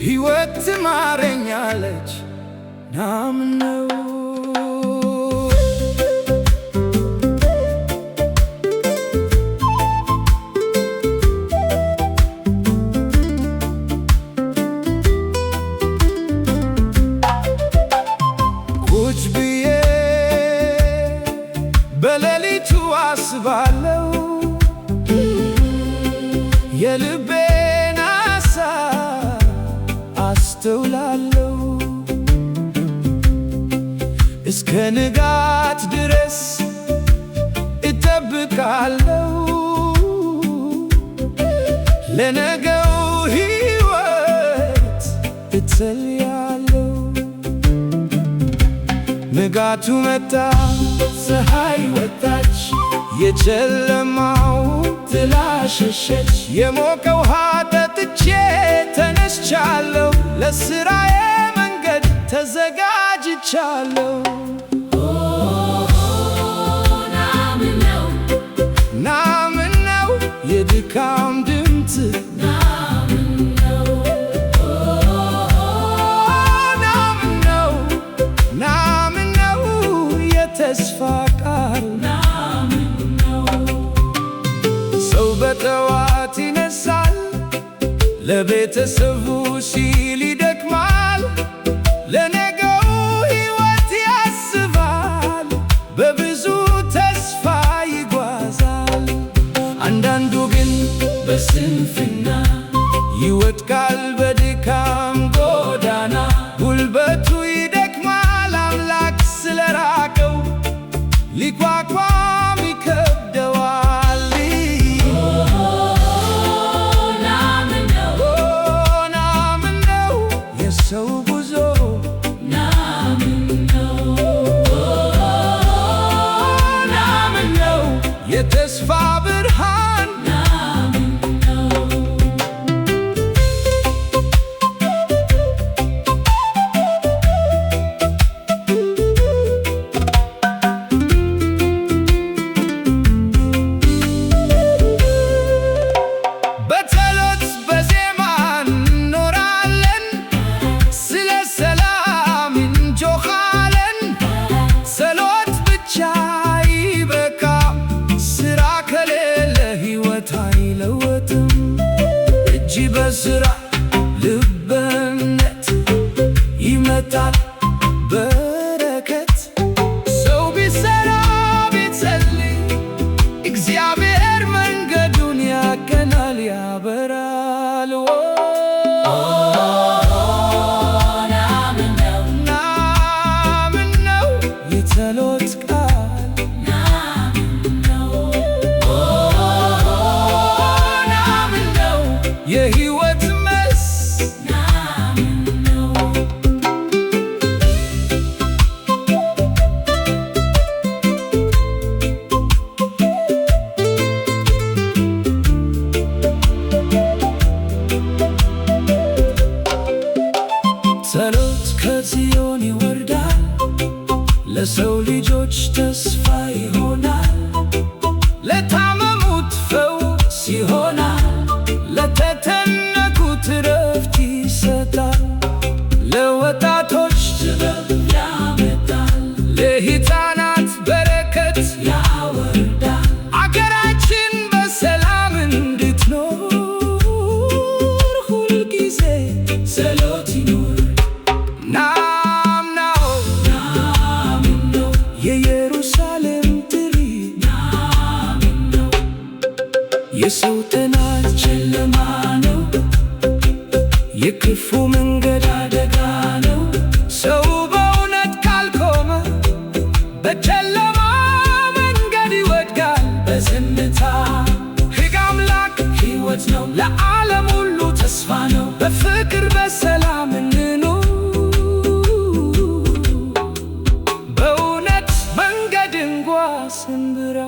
ሕይወት ትማረኛለች ናምነው ቁጭ ብዬ በሌሊቱ አስባለው የልቤን ሐሳብ አስተውላለሁ እስከ ንጋት ድረስ እጠብቃለሁ ለነገው ሕይወት እጸልያለሁ። ንጋቱ መጣ፣ ፀሐይ ወጣች፣ የጨለማው ጥላ ሸሸች። የሞቀ ውሃ ጠጥቼ ተነስቻለሁ፣ ለሥራዬ መንገድ ተዘጋጅቻለሁ። ናምነው የድካም ድምፅ ናምነው የተስፋ ቃል ሰው በጠዋት ይነሳል፣ ለቤተሰቡ ሲል ይደክማል፣ ለነገው ሕይወት ያስባል፣ በብዙ ተስፋ ይጓዛል። አንዳንዱ ግን በስንፍና ይወድቃል በድካም ጎዳና፣ ጉልበቱ ይደክማል አምላክ ስለራቀው ሊቋቋም ይከብደዋል። ናምነው የሰው ጉዞ ናምነው የተስፋ ብርሃን በጸሎት በዜማ እንኖራለን፣ ስለ ሰላም እንጮኻለን። ጸሎት ብቻ አይበቃም፣ ሥራ ከሌለ ሕይወት አይለወጥም። እጅ በሥራ ልብ በእምነት ይመጣል በረከት። ሰው ቢሠራ ቢጸልይ እግዚአብሔር መንገዱን ያቀናል ያበራል። ናምነው የጸሎት ቃል ናምነው የሕይወት መልስ ጸሎት ከጽዮን ይወርዳል፣ ለሰው ልጆች ተስፋ ይሆናል። ለታመሙት ፈውስ ይሆናል፣ ለተጨነቁት ዕረፍት ይሰጣል። ለወጣቶች ጥበብ ያመጣል፣ ለሕፃናት በረከት ያወርዳል። አገራችን በሰላም እንድትኖር ሁልጊዜ ጸሎት ይኑር። ናምነው የኢየሩሳሌም ጥሪ የሰው ጥናት ጨለማ ነው፣ የክፉ መንገድ አደጋ ነው። ሰው በእውነት ካልቆመ በጨለማ ደስታ። ሕግ አምላክ ሕይወት ነው፣ ለዓለም ሁሉ ተስፋ ነው። በፍቅር በሰላም እንኑር፣ በእውነት መንገድ እንጓዝ እንብራ።